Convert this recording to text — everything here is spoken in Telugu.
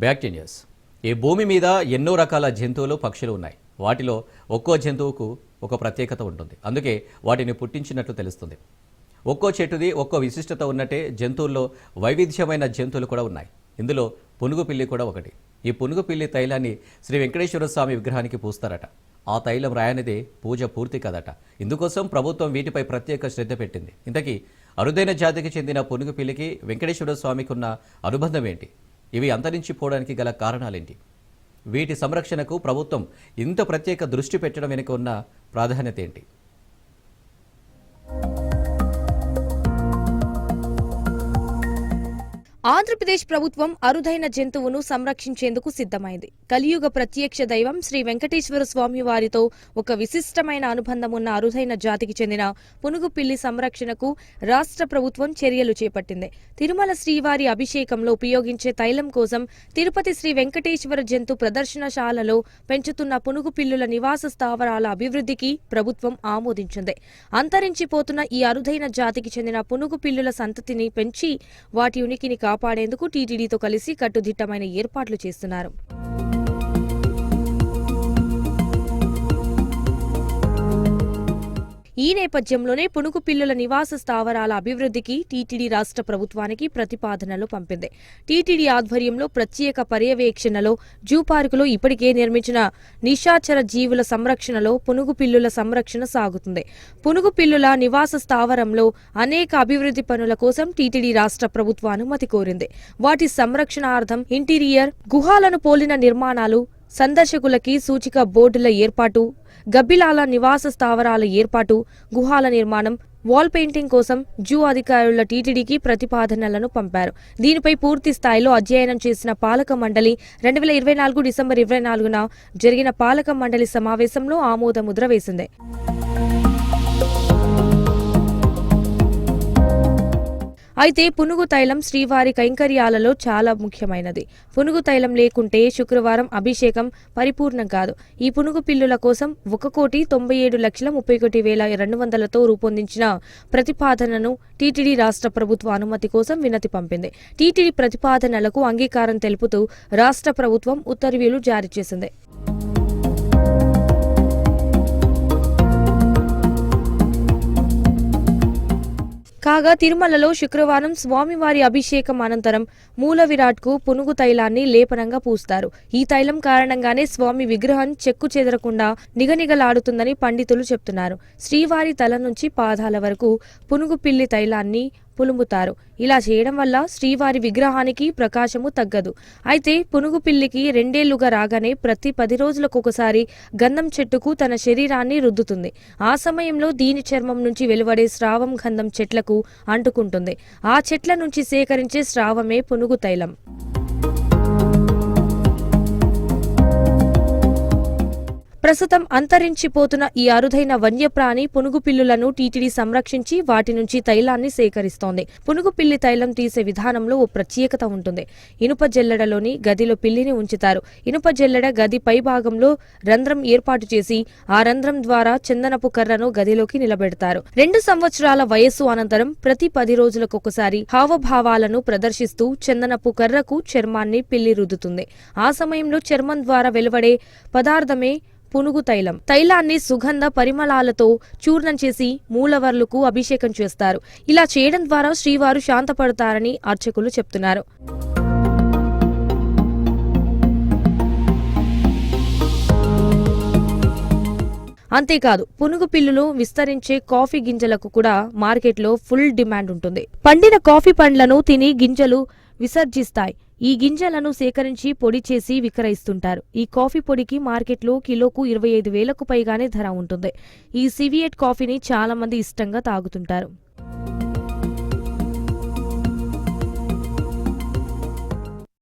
Back to news. ఈ భూమి మీద ఎన్నో రకాల జంతువులు పక్షులు ఉన్నాయి. వాటిలో ఒక్కో జంతువుకు ఒక ప్రత్యేకత ఉంటుంది. అందుకే వాటిని పుట్టించినట్లు తెలుస్తుంది. ఒక్కో చెట్టుది ఒక్కో విశిష్టత ఉన్నట్టే జంతువుల్లో వైవిధ్యమైన జంతువులు కూడా ఉన్నాయి. ఇందులో పునుగు పిల్లి కూడా ఒకటి. ఈ పునుగు పిల్లి తైలాన్ని శ్రీ వెంకటేశ్వర స్వామి విగ్రహానికి పూస్తారట. ఆ తైలం రాయనిదే పూజ పూర్తి కదట. ఇందుకోసం ప్రభుత్వం వీటిపై ప్రత్యేక శ్రద్ధ పెట్టింది. ఇంతకీ అరుదైన జాతికి చెందిన పునుగు పిల్లికి వెంకటేశ్వర స్వామికి ఉన్న అనుబంధం ఏంటి? ఇవి అంతరించిపోవడానికి గల కారణాలేంటి? వీటి సంరక్షణకు ప్రభుత్వం ఇంత ప్రత్యేక దృష్టి పెట్టడం వెనుక ఉన్న ప్రాధాన్యత ఏంటి? ఆంధ్రప్రదేశ్ ప్రభుత్వం అరుదైన జంతువును సంరక్షించేందుకు సిద్ధమైంది. కలియుగ ప్రత్యక్ష దైవం శ్రీ వెంకటేశ్వర స్వామి వారితో ఒక విశిష్టమైన అనుబంధం ఉన్న అరుదైన జాతికి చెందిన పునుగు పిల్లి సంరక్షణకు రాష్ట్ర ప్రభుత్వం చర్యలు చేపట్టింది. తిరుమల శ్రీవారి అభిషేకంలో ఉపయోగించే తైలం కోసం తిరుపతి శ్రీ వెంకటేశ్వర జంతు ప్రదర్శనశాలలో పెంచుతున్న పునుగు పిల్లుల నివాస స్థావరాల అభివృద్ధికి ప్రభుత్వం ఆమోదించింది. అంతరించిపోతున్న ఈ అరుదైన జాతికి చెందిన పునుగు పిల్లుల సంతతిని పెంచి వాటి ఉనికిని కాపాడేందుకు టీటీడీతో కలిసి కట్టుదిట్టమైన ఏర్పాట్లు చేస్తున్నారు. ఈ నేపథ్యంలోనే పునుగు పిల్లుల నివాస స్థావరాల అభివృద్ధికి టీటీడీ రాష్ట్ర ప్రభుత్వానికి ప్రతిపాదనలు పంపింది. టీటీడీ ఆధ్వర్యంలో ప్రత్యేక పర్యవేక్షణలో జూ పార్కులో ఇప్పటికే నిర్మించిన నిశాచర జీవుల సంరక్షణలో పునుగు పిల్లుల సంరక్షణ సాగుతుంది. పునుగు పిల్లుల నివాస స్థావరంలో అనేక అభివృద్ధి పనుల కోసం టీటీడీ రాష్ట్ర ప్రభుత్వం అనుమతి కోరింది. వాటి సంరక్షణార్థం ఇంటీరియర్, గుహాలను పోలిన నిర్మాణాలు, సందర్శకులకి సూచిక బోర్డుల ఏర్పాటు, గబ్బిలాల నివాస స్థావరాల ఏర్పాటు, గుహాల నిర్మాణం, వాల్ పెయింటింగ్ కోసం జూ అధికారుల టీటీడీకి ప్రతిపాదనలను పంపారు. దీనిపై పూర్తి స్థాయిలో అధ్యయనం చేసిన పాలక మండలి 2024 డిసెంబర్ 24న జరిగిన పాలక మండలి సమావేశంలో ఆమోద ముద్ర వేసింది. అయితే పునుగు తైలం శ్రీవారి కైంకర్యాలలో చాలా ముఖ్యమైనది. పునుగు తైలం లేకుంటే శుక్రవారం అభిషేకం పరిపూర్ణం కాదు. ఈ పునుగు పిల్లుల కోసం 1,97,31,200తో రూపొందించిన ప్రతిపాదనను టీటీడీ రాష్ట్ర ప్రభుత్వ అనుమతి కోసం వినతి పంపింది. టీటీడీ ప్రతిపాదనలకు అంగీకారం తెలుపుతూ రాష్ట్ర ప్రభుత్వం ఉత్తర్వులు జారీ చేసింది. కాగా తిరుమలలో శుక్రవారం స్వామివారి అభిషేకం అనంతరం మూల విరాట్కు పునుగు తైలాన్ని లేపనంగా పూస్తారు. ఈ తైలం కారణంగానే స్వామి విగ్రహం చెక్కు చెదరకుండా నిగనిగలాడుతుందని పండితులు చెప్తున్నారు. శ్రీవారి తల నుంచి పాదాల వరకు పునుగు పిల్లి తైలాన్ని పులుముతారు. ఇలా చేయడం వల్ల శ్రీవారి విగ్రహానికి ప్రకాశము తగ్గదు. అయితే పునుగు పిల్లికి 2 ఏళ్లుగా రాగానే ప్రతి 10 రోజులకొకసారి గంధం చెట్టుకు తన శరీరాన్ని రుద్దుతుంది. ఆ సమయంలో దీని చర్మం నుంచి వెలువడే స్రావం గంధం చెట్లకు అంటుకుంటుంది. ఆ చెట్ల నుంచి సేకరించే స్రావమే పునుగు తైలం. ప్రస్తుతం అంతరించిపోతున్న ఈ అరుదైన వన్యప్రాణి పునుగు పిల్లులను టీటీడీ సంరక్షించి వాటి నుంచి తైలాన్ని సేకరిస్తోంది. పునుగు పిల్లి తైలం తీసే విధానంలో ఓ ప్రత్యేకత ఉంటుంది. ఇనుప జల్లెడలోని గదిలో పిల్లిని ఉంచుతారు. ఇనుప జల్లెడ గది పై భాగంలో రంధ్రం ఏర్పాటు చేసి ఆ రంధ్రం ద్వారా చందనపు కర్రను గదిలోకి నిలబెడతారు. 2 సంవత్సరాల వయస్సు అనంతరం ప్రతి 10 రోజులకొకసారి హావభావాలను ప్రదర్శిస్తూ చందనపు కర్రకు చర్మాన్ని పిల్లి రుద్దుతుంది. ఆ సమయంలో చర్మం ద్వారా వెలువడే పదార్థమే పునుగు తైలం. తైలాన్ని సుగంధ పరిమళాలతో చూర్ణం చేసి మూలవర్లకు అభిషేకం చేస్తారు. ఇలా చేయడం ద్వారా శ్రీవారు శాంతపడతారని అర్చకులు చెప్తున్నారు. అంతేకాదు పునుగు పిల్లులు విస్తరించే కాఫీ గింజలకు కూడా మార్కెట్లో ఫుల్ డిమాండ్ ఉంటుంది. పండిన కాఫీ పండ్లను తిని గింజలు విసర్జిస్తాయి. ఈ గింజలను సేకరించి పొడి చేసి విక్రయిస్తుంటారు. ఈ కాఫీ పొడికి మార్కెట్లో కిలోకు 25,000కు పైగానే ధర ఉంటుంది. ఈ సివియట్ కాఫీని చాలా మంది ఇష్టంగా తాగుతుంటారు.